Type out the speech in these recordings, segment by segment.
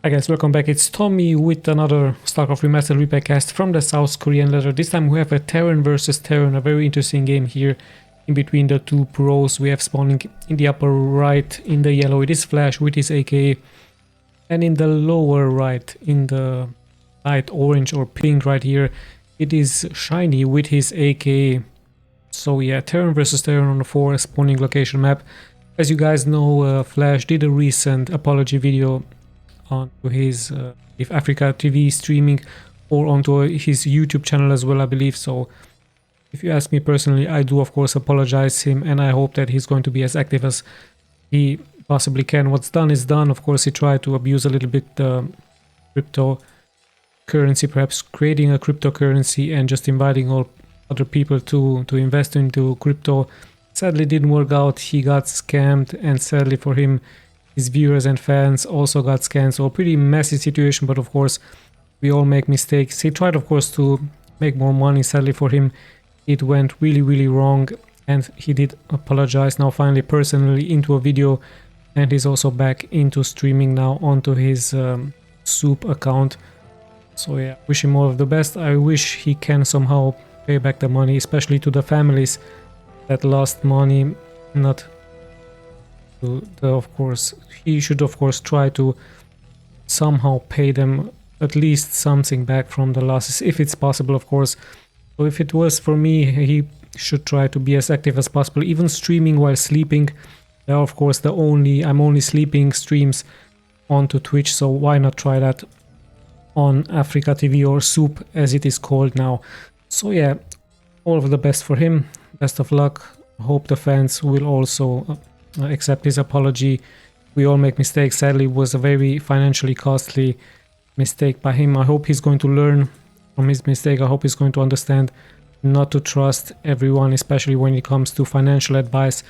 Hi guys, welcome back. It's Tommy with another Starcraft Remastered replay cast from the South Korean ladder. This time we have a Terran versus Terran, a very interesting game here in between the two pros. We have spawning in the upper right in the yellow, it is Flash with his AK, and in the lower right in the light orange or pink right here, it is SHINEE with his AK. So yeah, Terran versus Terran on the 4 spawning location map. As you guys know, Flash did a recent apology video onto his if Africa TV streaming or onto his YouTube channel as well, I believe. So if you ask me personally, I do of course apologize him, and I hope that he's going to be as active as he possibly can. What's done is done. Of course, he tried to abuse a little bit the cryptocurrency, perhaps creating a cryptocurrency and just inviting all other people to invest into crypto. Sadly didn't work out. He got scammed, and sadly for him, his viewers and fans also got scammed. So a pretty messy situation, but of course we all make mistakes. He tried of course to make more money. Sadly for him, it went really wrong, and he did apologize now finally personally into a video, and he's also back into streaming now onto his soup account. So yeah, wish him all of the best. I wish he can somehow pay back the money, especially to the families that lost money. Not of course, he should of course try to somehow pay them at least something back from the losses, if it's possible, of course. So if it was for me, he should try to be as active as possible, even streaming while sleeping. There are of course I'm only sleeping streams onto Twitch, so why not try that on Africa TV, or Soup as it is called now. So yeah, all of the best for him, best of luck. Hope the fans will also accept his apology. We all make mistakes. Sadly, it was a very financially costly mistake by him. I hope he's going to learn from his mistake. I hope he's going to understand not to trust everyone, especially when it comes to financial advice,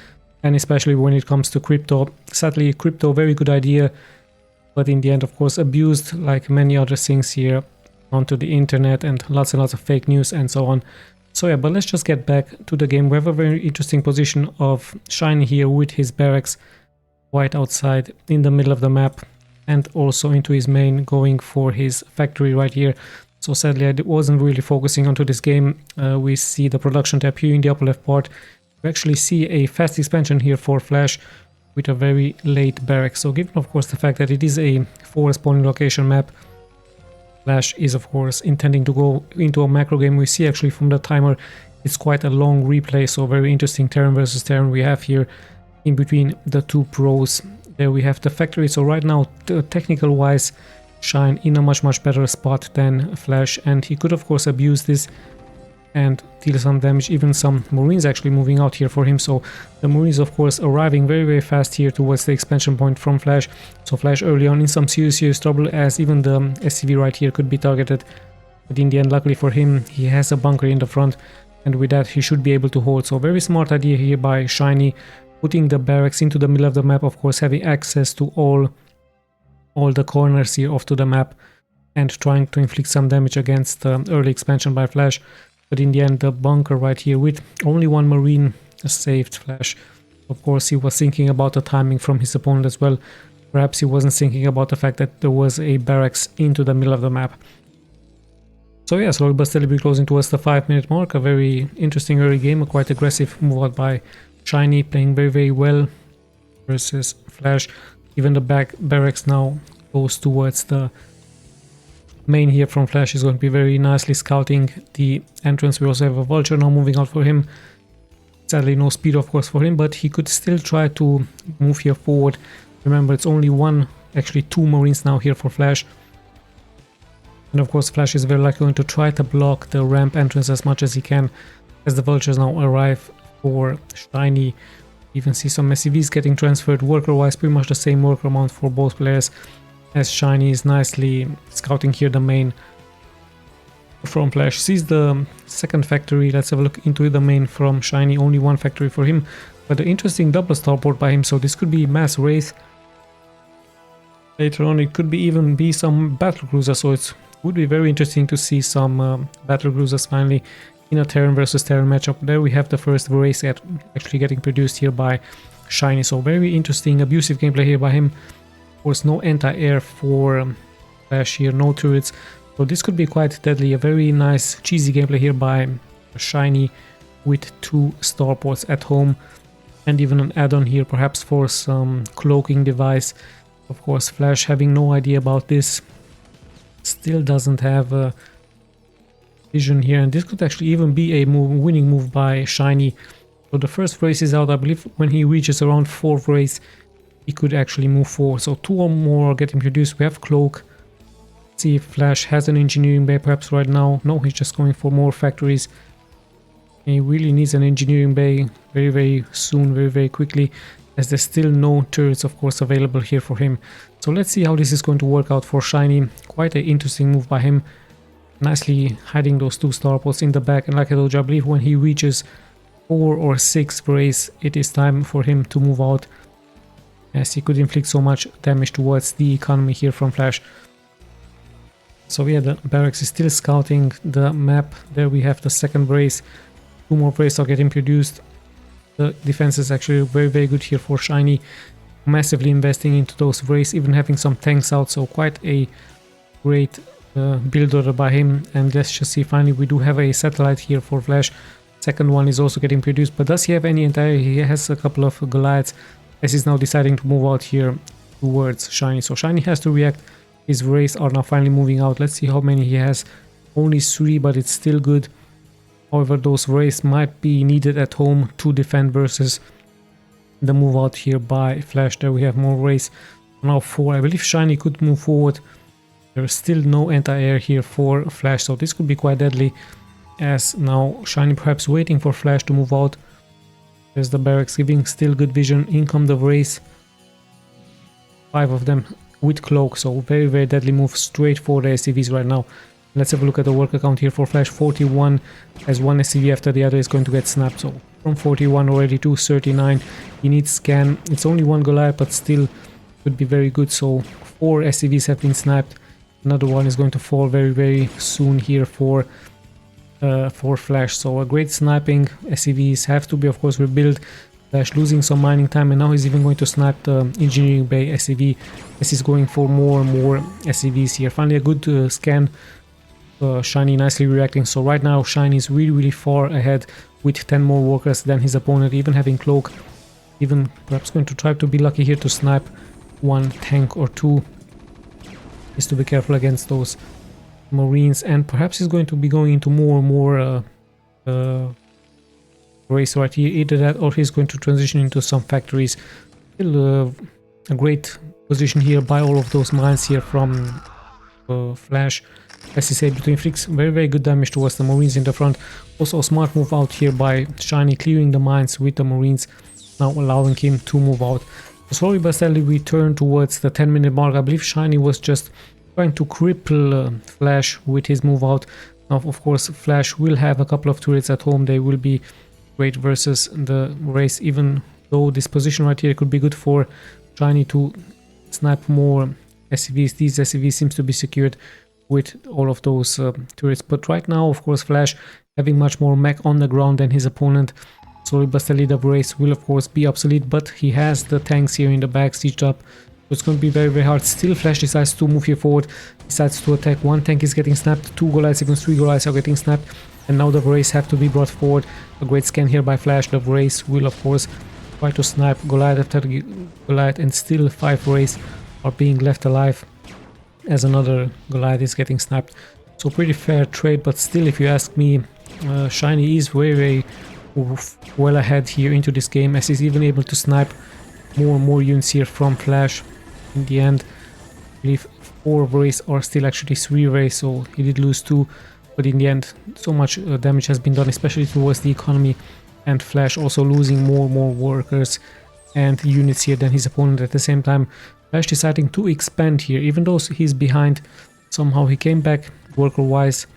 and especially when it comes to crypto. Sadly, crypto, very good idea, but in the end, of course, abused like many other things here onto the internet, and lots of fake news and so on. So yeah, but let's just get back to the game. We have a very interesting position of SHINEE here with his barracks right outside in the middle of the map, and also into his main, going for his factory right here. So sadly I wasn't really focusing onto this game. We see the production tab here in the upper left part. We actually see a fast expansion here for Flash with a very late barracks. So given of course the fact that it is a 4 spawning location map, Flash is of course intending to go into a macro game. We see actually from the timer it's quite a long replay, so very interesting Terran versus Terran we have here in between the two pros. There we have the factory. So right now, technical wise, SHINEE in a much better spot than Flash, and he could of course abuse this and deal some damage. Even some Marines actually moving out here for him. So the Marines of course arriving very fast here towards the expansion point from Flash. So Flash early on in some serious trouble, as even the SCV right here could be targeted. But in the end, luckily for him, he has a bunker in the front, and with that he should be able to hold. So very smart idea here by SHINEE, putting the barracks into the middle of the map, of course having access to all the corners here off to the map, and trying to inflict some damage against early expansion by Flash. But in the end, the bunker right here with only one Marine saved Flash. Of course, he was thinking about the timing from his opponent as well. Perhaps he wasn't thinking about the fact that there was a barracks into the middle of the map. So yeah, slowly but steadily closing towards the 5-minute mark. A very interesting early game, a quite aggressive move out by SHINEE, playing very well versus Flash. Even the back barracks now goes towards the main here from Flash. Is going to be very nicely scouting the entrance. We also have a vulture now moving out for him. Sadly no speed of course for him, but he could still try to move here forward. Remember, it's only actually two Marines now here for Flash, and of course Flash is very likely going to try to block the ramp entrance as much as he can as the vultures now arrive for SHINEE. Even see some SCVs getting transferred. Worker wise, pretty much the same worker amount for both players, as SHINEE is nicely scouting here the main from Flash. Sees the second factory. Let's have a look into the main from SHINEE. Only one factory for him, but an interesting double starport by him. So this could be mass Wraith. Later on it could be even be some battle cruisers, so it would be very interesting to see some battle cruisers finally in a Terran versus Terran matchup. There we have the first Wraith actually getting produced here by SHINEE. So very interesting abusive gameplay here by him. Of course, no anti-air for Flash here, no turrets. So this could be quite deadly. A very nice cheesy gameplay here by SHINEE with 2 starports at home, and even an add-on here perhaps for some cloaking device. Of course, Flash, having no idea about this, still doesn't have a vision here, and this could actually even be a winning move by SHINEE. So the first race is out. I believe when he reaches around 4th race he could actually move forward. So 2 or more are getting produced. We have cloak. Let's see if Flash has an engineering bay perhaps right now. No, he's just going for more factories. He really needs an engineering bay very soon, very quickly, as there's still no turrets of course available here for him. So let's see how this is going to work out for SHINEE. Quite an interesting move by him, nicely hiding those 2 starports in the back. And like I told you, I believe when he reaches 4 or 6th race it is time for him to move out, as he could inflict so much damage towards the economy here from Flash. So yeah, the barracks is still scouting the map. There we have the 2nd race. 2 more races are getting produced. The defense is actually very good here for SHINEE, massively investing into those races, even having some tanks out. So quite a great build order by him. And let's just see, finally we do have a satellite here for Flash. 2nd one is also getting produced, but does he have any entire? He has a couple of Goliaths, as he's now deciding to move out here towards SHINEE. So SHINEE has to react. His rays are now finally moving out. Let's see how many he has. Only 3, but it's still good. However, those rays might be needed at home to defend versus the move out here by Flash. There we have more rays. Now 4. I believe SHINEE could move forward. There's still no anti-air here for Flash, so this could be quite deadly, as now SHINEE perhaps waiting for Flash to move out. There's the barracks giving still good vision. In come the rays. 5 of them with cloak, so very deadly move straight for the SCVs right now. Let's have a look at the work account here for Flash. 41, as 1 SCV after the other is going to get snapped. So from 41 already to 39. He needs scan. It's only 1 Goliath, but still would be very good. So 4 SCVs have been sniped. Another one is going to fall very soon here for Flash. So a great sniping. SCVs have to be of course rebuilt. Flash losing some mining time, and now he's even going to snipe the engineering bay SCV, as he's going for more and more SCVs here. Finally a good scan. SHINEE nicely reacting. So right now SHINEE is really far ahead with 10 more workers than his opponent, even having cloak. Even perhaps going to try to be lucky here to snipe 1 tank or 2. Is to be careful against those marines, and perhaps he's going to be going into more and more race right here. Either that or he's going to transition into some factories. Still a great position here by all of those mines here from Flash. As he said, to inflict very good damage towards the marines in the front. Also a smart move out here by SHINEE, clearing the mines with the marines, now allowing him to move out. Slowly but steadily we turn towards the 10-minute mark. I believe SHINEE was just trying to cripple Flash with his move out. Now of course Flash will have a couple of turrets at home. They will be great versus the race, even though this position right here could be good for SHINEE to snipe more SCVs. These SCVs seems to be secured with all of those turrets, but right now of course Flash having much more mech on the ground than his opponent. Slowly but steadily the race will of course be obsolete, but he has the tanks here in the back sieged up, so it's going to be very hard. Still Flash decides to move here forward, decides to attack. 1 tank is getting snapped, 2 Goliaths, even 3 Goliaths are getting snapped, and now the race have to be brought forward. A great scan here by Flash. The race will of course try to snipe Goliath after Goliath, and still 5 race are being left alive, as another Goliath is getting snapped. So pretty fair trade, but still if you ask me, SHINEE is very well ahead here into this game, as he's even able to snipe more and more units here from Flash. In the end, I believe 4 rays or still actually 3 rays, so he did lose 2, but in the end so much damage has been done, especially towards the economy, and Flash also losing more and more workers and units here than his opponent. At the same time, Flash deciding to expand here, even though he's behind. Somehow he came back worker wise,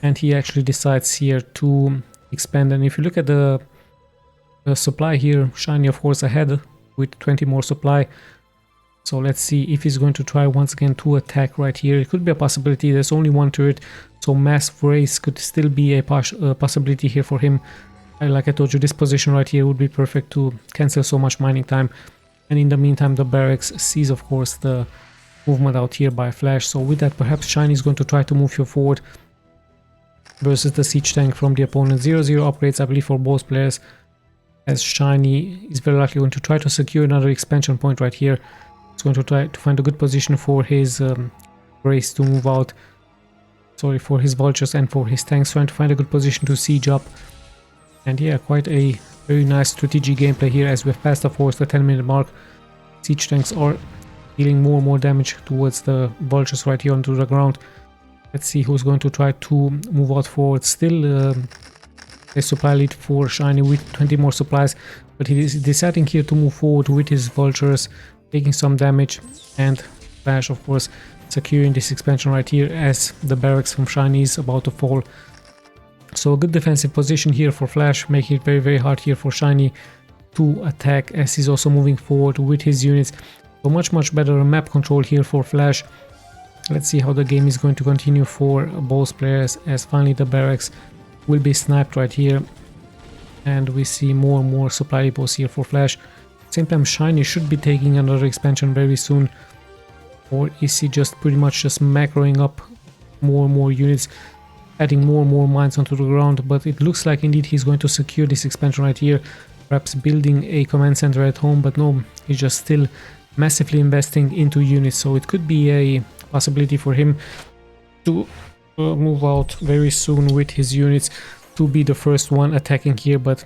and he actually decides here to expand. And if you look at the supply here, SHINEE of course ahead with 20 more supply. So let's see if he's going to try once again to attack right here. It could be a possibility. There's only 1 turret, so mass race could still be a possibility here for him. Like I told you, this position right here would be perfect to cancel so much mining time. And in the meantime, the barracks sees of course the movement out here by Flash. So with that, perhaps SHINEE is going to try to move here forward versus the siege tank from the opponent. 0-0 upgrades, I believe, for both players, as SHINEE is very likely going to try to secure another expansion point right here. He's going to try to find a good position for his Wraith to move out. Sorry, for his vultures and for his tanks, trying to find a good position to siege up. And yeah, quite a very nice strategic gameplay here as we have passed, of course, the 10-minute mark. Siege tanks are dealing more and more damage towards the vultures right here onto the ground. Let's see who's going to try to move out forward. Still a supply lead for SHINEE with 20 more supplies, but he is deciding here to move forward with his vultures, taking some damage, and Flash, of course, securing this expansion right here as the barracks from SHINEE is about to fall. So a good defensive position here for Flash, making it very, very hard here for SHINEE to attack, as he's also moving forward with his units. So much better map control here for Flash. Let's see how the game is going to continue for both players, as finally the barracks will be sniped right here, and we see more and more supply depots here for Flash. At the same time, SHINEE should be taking another expansion very soon, or is he just pretty much just macroing up more and more units, adding more and more mines onto the ground? But it looks like indeed he's going to secure this expansion right here, perhaps building a command center at home, but no, he's just still massively investing into units. So it could be a possibility for him to move out very soon with his units to be the first one attacking here. But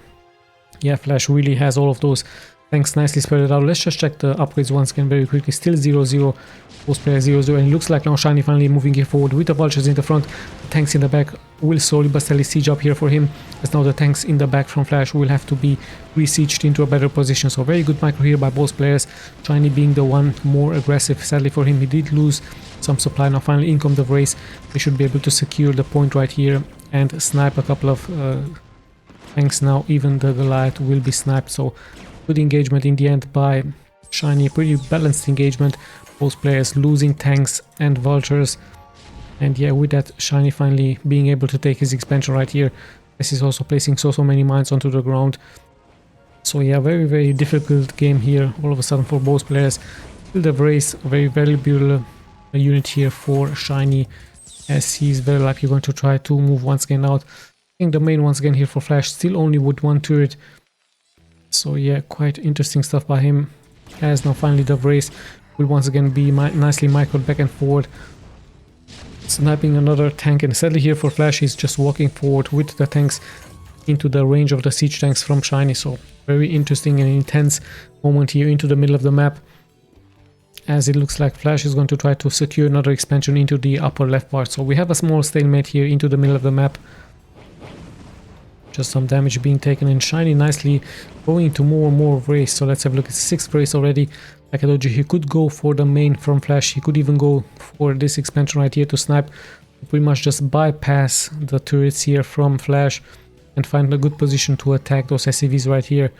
yeah, Flash really has all of those tanks nicely spread out. Let's just check the upgrades once again very quickly. Still 0-0, both players 0-0, and it looks like now SHINEE finally moving here forward with the vultures in the front. The tanks in the back will slowly but steadily siege up here for him, as now the tanks in the back from Flash will have to be re-sieged into a better position. So very good micro here by both players, SHINEE being the one more aggressive. Sadly for him, he did lose some supply. Now finally in come the Wraith. They should be able to secure the point right here and snipe a couple of tanks. Now even the Goliath will be sniped. So good engagement in the end by SHINEE, pretty balanced engagement, both players losing tanks and vultures. And yeah, with that, SHINEE finally being able to take his expansion right here, as he's also placing so many mines onto the ground. So yeah, very difficult game here all of a sudden for both players. Still the Wraith, a very valuable unit here for SHINEE, as he's very likely going to try to move once again out. I think the main once again here for Flash, still only with one turret. So yeah, quite interesting stuff by him, as now finally the Wraith will once again be nicely microed back and forward, sniping another tank. And sadly here for Flash, he's just walking forward with the tanks into the range of the siege tanks from SHINEE. So very interesting and intense moment here into the middle of the map, as it looks like Flash is going to try to secure another expansion into the upper left part. So we have a small stalemate here into the middle of the map. Just some damage being taken, and SHINEE nicely going into more and more Wraiths. So let's have a look at 6 Wraiths already. Like I told you, he could go for the main from Flash. He could even go for this expansion right here to snipe. Pretty much just bypass the turrets here from Flash and find a good position to attack those SCVs right here,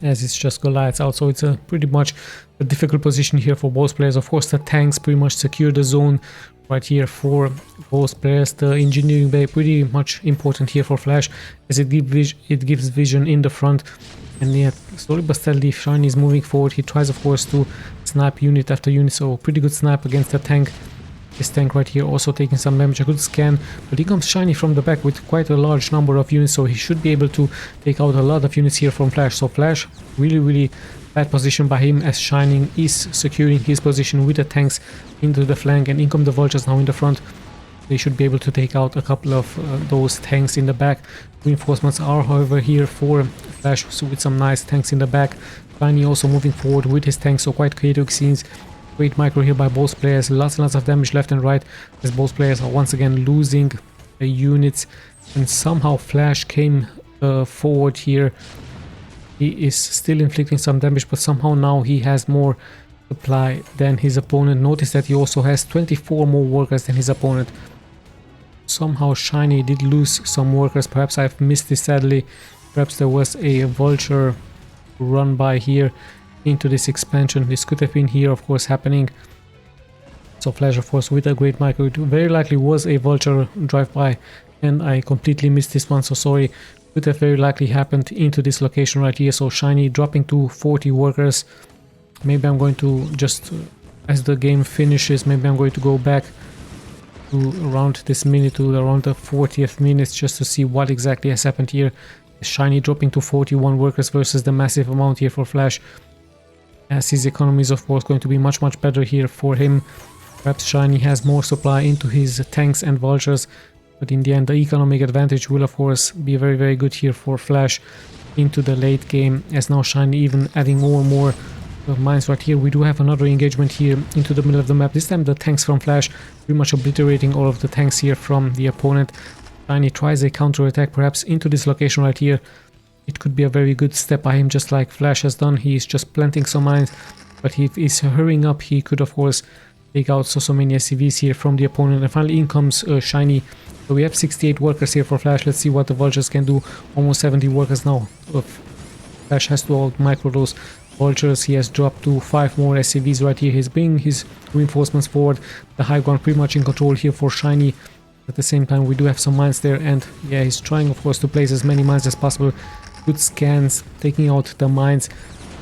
as it's just Goliaths out. So it's a pretty much a difficult position here for both players. Of course, the tanks pretty much secure the zone right here for both players. The engineering bay pretty much important here for Flash, as it gives vision in the front. And yet slowly but steadily SHINEE is moving forward. He tries, of course, to snipe unit after unit. So pretty good snipe against the tank. This tank right here also taking some damage. A good scan, but here comes SHINEE from the back with quite a large number of units, so he should be able to take out a lot of units here from Flash. So Flash, really bad position by him, as SHINEE is securing his position with the tanks into the flank, and in come the vultures now in the front. They should be able to take out a couple of those tanks in the back. Reinforcements are, however, here for Flash, so with some nice tanks in the back. SHINEE also moving forward with his tanks, so quite chaotic scenes. Great micro here by both players, lots and lots of damage left and right, as both players are once again losing the units. And somehow Flash came forward here. He is still inflicting some damage, but somehow now he has more supply than his opponent. Notice that he also has 24 more workers than his opponent. Somehow SHINEE did lose some workers. Perhaps I've missed this sadly. Perhaps there was a vulture run by here into this expansion. This could have been here, of course, happening. So Flash, of course, with a great micro. It very likely was a vulture drive by, and I completely missed this one, so sorry. Could have very likely happened into this location right here. So SHINEE dropping to 40 workers. Maybe I'm going to just as the game finishes. Maybe I'm going to go back to around this minute, to around the 40th minute, just to see what exactly has happened here. SHINEE dropping to 41 workers versus the massive amount here for Flash, as his economy is of course going to be much better here for him. Perhaps SHINEE has more supply into his tanks and vultures, but in the end the economic advantage will of course be very good here for Flash into the late game, as now SHINEE even adding more mines right here. We do have another engagement here into the middle of the map. This time the tanks from Flash pretty much obliterating all of the tanks here from the opponent. SHINEE tries a counter attack perhaps into this location right here. It could be a very good step by him, just like Flash has done. He's just planting some mines, but if he's hurrying up, he could of course take out so many SCVs here from the opponent. And finally in comes SHINEE. So we have 68 workers here for Flash. Let's see what the vultures can do. Almost 70 workers now. Flash has to out micro those vultures. He has dropped to 5 more SCVs right here. He's bringing his reinforcements forward. The high ground pretty much in control here for SHINEE. At the same time we do have some mines there, and yeah, he's trying of course to place as many mines as possible. Good scans, taking out the mines,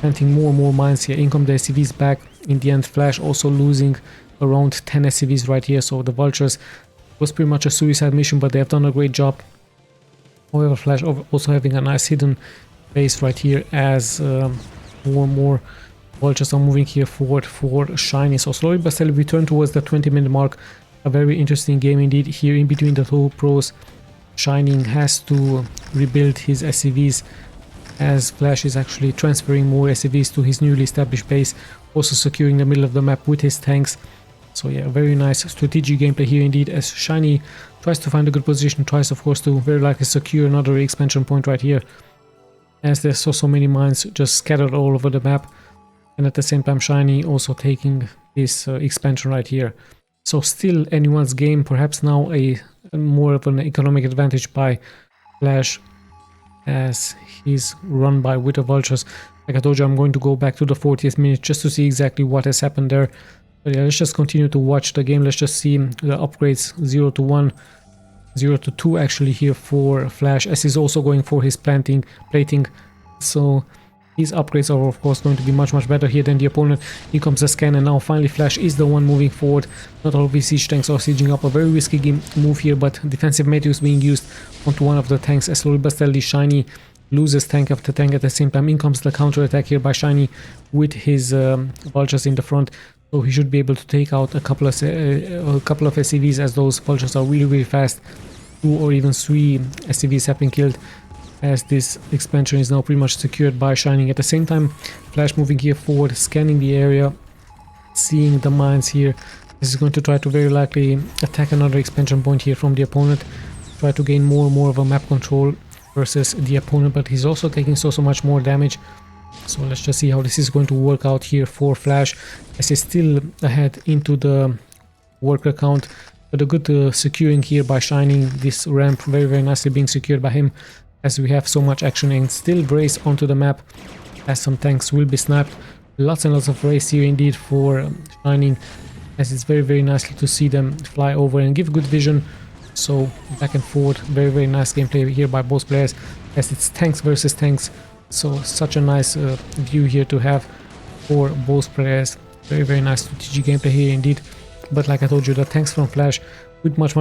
planting more mines here. In come the SCVs back. In the end Flash also losing around 10 SCVs right here. So the vultures was pretty much a suicide mission, but they have done a great job. However, Flash also having a nice hidden base right here, as more vultures are moving here forward for SHINEE. So slowly but steadily we turn towards the 20-minute mark. A very interesting game indeed here in between the two pros. SHINEE has to rebuild his SCVs, as Flash is actually transferring more SCVs to his newly established base, also securing the middle of the map with his tanks. So yeah, very nice strategic gameplay here indeed, as SHINEE tries to find a good position, tries of course to very likely secure another expansion point right here, as there's so many mines just scattered all over the map, and at the same time SHINEE also taking this expansion right here. So still anyone's game, perhaps now a more of an economic advantage by Flash, as he's run by with the vultures. Like I told you, I'm going to go back to the 40th minute just to see exactly what has happened there. But yeah, let's just continue to watch the game. Let's just see the upgrades 0 to 1, 0 to 2 actually here for Flash, as he's also going for his plating. So his upgrades are of course going to be much better here than the opponent. Here comes the scan, and now finally Flash is the one moving forward. Not all of his siege tanks are sieging up. A very risky move here, but defensive meteors being used onto one of the tanks, as slowly but steadily SHINEE loses tank after tank. At the same time in comes the counter attack here by SHINEE with his vultures in the front. So he should be able to take out a couple of SCVs, as those vultures are really fast. 2 or even 3 SCVs have been killed, as this expansion is now pretty much secured by SHINEE. At the same time Flash moving here forward, scanning the area, seeing the mines here. This is going to try to very likely attack another expansion point here from the opponent, try to gain more of a map control versus the opponent, but he's also taking so much more damage. So let's just see how this is going to work out here for Flash, as he's still ahead into the worker count. But a good securing here by SHINEE. This ramp very nicely being secured by him, as we have so much action, and still Wraith onto the map, as some tanks will be sniped. Lots and lots of Wraiths here indeed for SHINEE, as it's very nicely to see them fly over and give good vision. So back and forth, very nice gameplay here by both players, as it's tanks versus tanks. So such a nice view here to have for both players. Very nice strategic gameplay here indeed. But like I told you, the tanks from Flash with much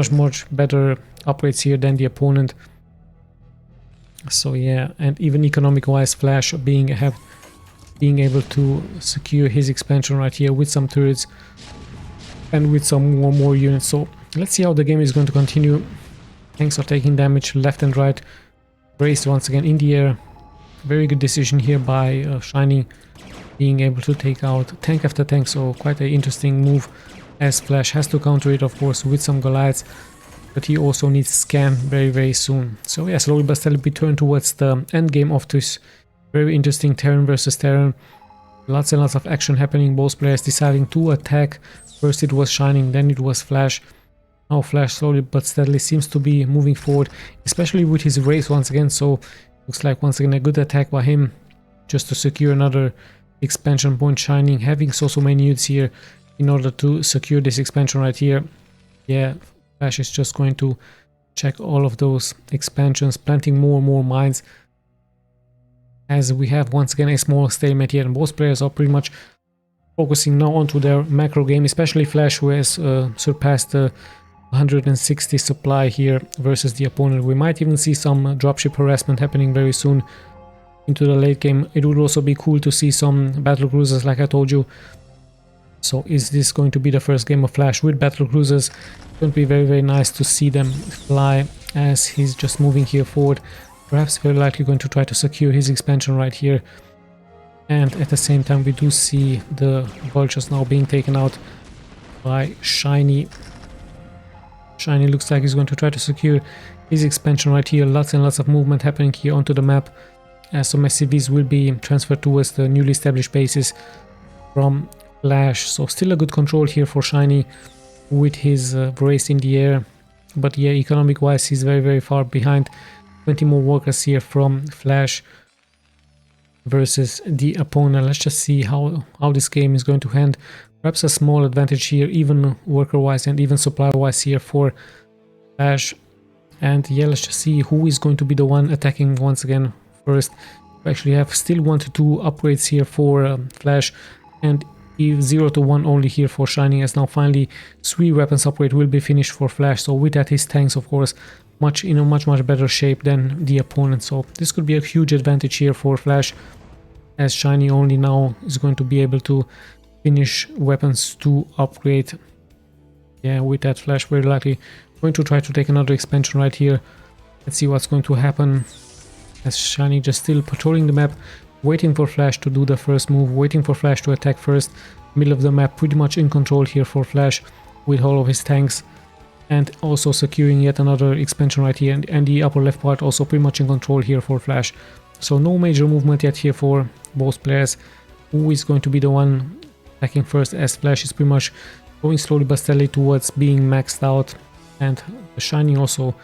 better upgrades here than the opponent. So yeah, and even economic wise, Flash being able to secure his expansion right here with some turrets and with some more units. So let's see how the game is going to continue. Tanks are taking damage left and right. Wraith once again in the air. Very good decision here by SHINEE, being able to take out tank after tank. So quite an interesting move, as Flash has to counter it of course with some Goliaths, but he also needs scan very soon. So yeah, slowly but steadily we turn towards the end game of this very interesting Terran versus Terran. Lots and lots of action happening, both players deciding to attack. First it was SHINEE, then it was Flash. Now Flash slowly but steadily seems to be moving forward, especially with his Wraith once again. So looks like once again a good attack by him, just to secure another expansion point. SHINEE having so many units here in order to secure this expansion right here. Yeah, Flash is just going to check all of those expansions, planting more mines, as we have once again a small stalemate here, and both players are pretty much focusing now onto their macro game, especially Flash, who has surpassed the 160 supply here versus the opponent. We might even see some dropship harassment happening very soon into the late game. It would also be cool to see some battle cruisers, like I told you. So is this going to be the first game of Flash with battle cruisers? It's going to be very, very nice to see them fly as he's just moving here forward. Perhaps very likely going to try to secure his expansion right here. And at the same time, we do see the vultures now being taken out by SHINEE. SHINEE looks like he's going to try to secure his expansion right here. Lots and lots of movement happening here onto the map. Some SCVs will be transferred towards the newly established bases from Flash. So still a good control here for SHINEE with his Wraith in the air. But yeah, economic wise, he's very, very far behind. 20 more workers here from Flash versus the opponent. Let's just see how this game is going to end. Perhaps a small advantage here, even worker wise and even supply wise here for Flash. And yeah, let's just see who is going to be the one attacking once again first. We actually have still 1 to 2 upgrades here for Flash, and 0 to 1 only here for SHINEE, as now finally 3 weapons upgrade will be finished for Flash. So with that, his tanks, of course, much better shape than the opponent. So this could be a huge advantage here for Flash, as SHINEE only now is going to be able to finish weapons to upgrade. Yeah, with that, Flash very likely going to try to take another expansion right here. Let's see what's going to happen, as SHINEE just still patrolling the map, waiting for Flash to do the first move, waiting for Flash to attack first. Middle of the map pretty much in control here for Flash with all of his tanks, and also securing yet another expansion right here, and the upper left part also pretty much in control here for Flash. So no major movement yet here for both players. Who is going to be the one attacking first, as Flash is pretty much going slowly but steadily towards being maxed out, and SHINEE also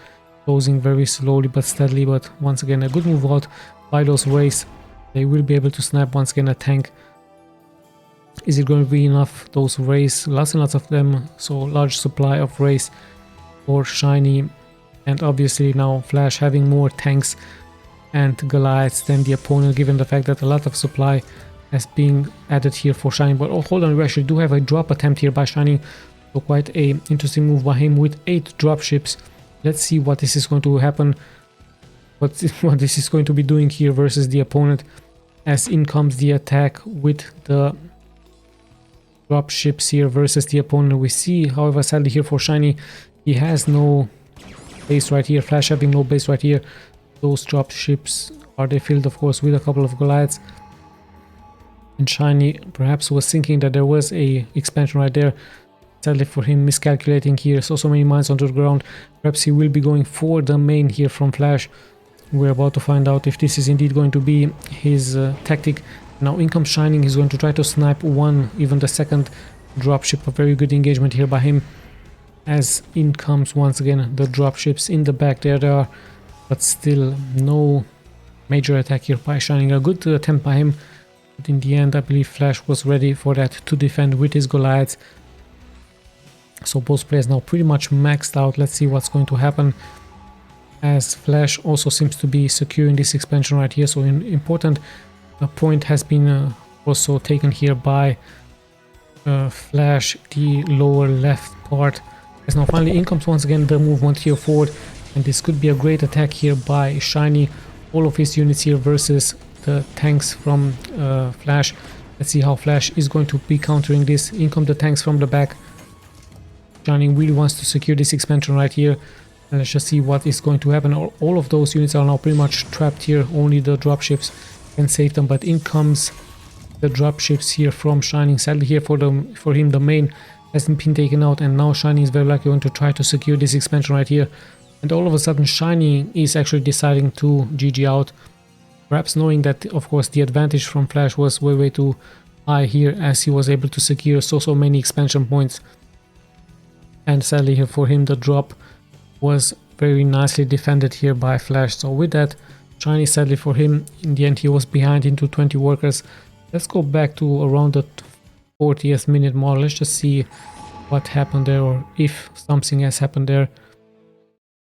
closing very slowly but steadily. But once again, a good move out by those Wraiths. They will be able to snap once again a tank. Is it going to be enough? Those Wraiths, lots and lots of them, so large supply of Wraiths for SHINEE. And obviously now Flash having more tanks and Goliaths than the opponent, given the fact that a lot of supply has been added here for SHINEE. But oh, hold on, we actually do have a drop attempt here by SHINEE. So quite a interesting move by him with 8 dropships. Let's see what this is going to happen. What this is going to be doing here versus the opponent, as in comes the attack with the dropships here versus the opponent. We see, however, sadly here for SHINEE, he has no base right here. Flash having no base right here. Those dropships, are they filled, of course, with a couple of Goliaths? And SHINEE perhaps was thinking that there was a expansion right there. Sadly for him, miscalculating here. So many mines onto the ground. Perhaps he will be going for the main here from Flash. We're about to find out if this is indeed going to be his tactic. Now in comes SHINEE. He's going to try to snipe one, even the second dropship. A very good engagement here by him, as in comes once again the dropships in the back. There they are, but still no major attack here by SHINEE. A good attempt by him, but in the end I believe Flash was ready for that to defend with his Goliaths. So both players now pretty much maxed out. Let's see what's going to happen, as Flash also seems to be securing this expansion right here. So an important point has been also taken here by Flash, the lower left part, as now finally in comes once again the movement here forward, and this could be a great attack here by SHINEE. All of his units here versus the tanks from Flash. Let's see how Flash is going to be countering this. In come the tanks from the back. SHINEE really wants to secure this expansion right here. And let's just see what is going to happen. All of those units are now pretty much trapped here. Only the dropships can save them. But in comes the dropships here from SHINEE. Sadly here for him the main hasn't been taken out. And now SHINEE is very likely going to try to secure this expansion right here. And all of a sudden SHINEE is actually deciding to GG out. Perhaps knowing that, of course, the advantage from Flash was way too high here, as he was able to secure so many expansion points. And sadly here for him the drop was very nicely defended here by Flash. So with that, SHINEE, sadly for him, in the end he was behind into 20 workers. Let's go back to around the 40th minute more. Let's just see what happened there, or if something has happened there.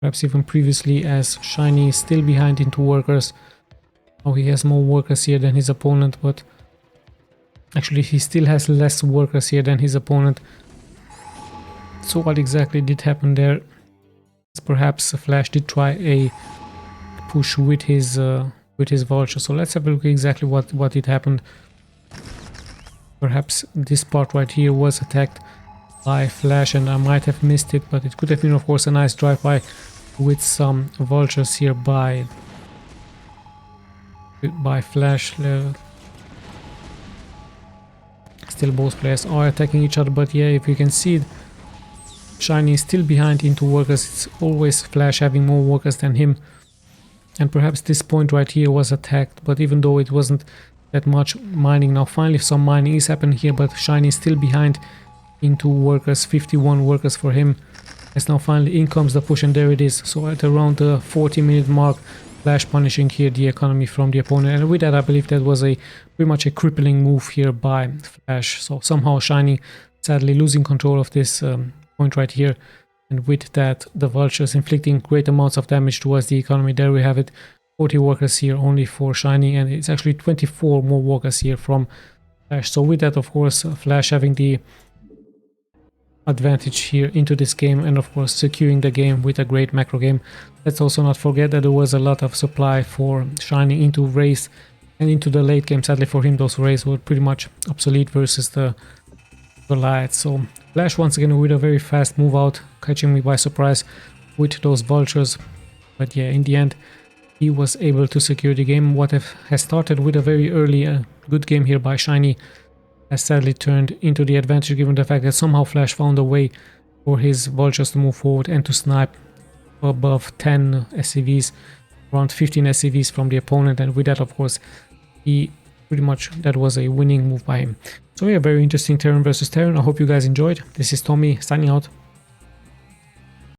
Perhaps even previously, as SHINEE is still behind into workers. Now he has more workers here than his opponent, but Actually, he still has less workers here than his opponent. So what exactly did happen there? Perhaps Flash did try a push with his vulture. So let's have a look exactly what did happen. Perhaps this part right here was attacked by Flash and I might have missed it, but it could have been of course a nice drive-by with some vultures here by Flash. Still both players are attacking each other, but yeah, if you can see, SHINEE is still behind into workers. It's always Flash having more workers than him. And perhaps this point right here was attacked, but even though it wasn't that much mining, now finally some mining is happening here, but SHINEE is still behind into workers, 51 workers for him. As now finally in comes the push, and there it is. So at around the 40-minute mark, Flash punishing here the economy from the opponent, and with that I believe that was a pretty much a crippling move here by Flash. So somehow SHINEE sadly losing control of this point right here, and with that the vultures inflicting great amounts of damage towards the economy. There we have it, 40 workers here only for SHINEE, and it's actually 24 more workers here from Flash. So with that of course Flash having the advantage here into this game, and of course securing the game with a great macro game. Let's also not forget that there was a lot of supply for SHINEE into Wraith and into the late game. Sadly for him, those Wraiths were pretty much obsolete versus the Goliath. So Flash once again with a very fast move out, catching me by surprise with those vultures. But yeah, in the end he was able to secure the game. What has started with a very early good game here by SHINEE has sadly turned into the advantage, given the fact that somehow Flash found a way for his vultures to move forward and to snipe above 10 SCVs, around 15 SCVs from the opponent, and with that of course he pretty much, that was a winning move by him. So yeah, very interesting Terran versus Terran. I hope you guys enjoyed. This is Tommy signing out.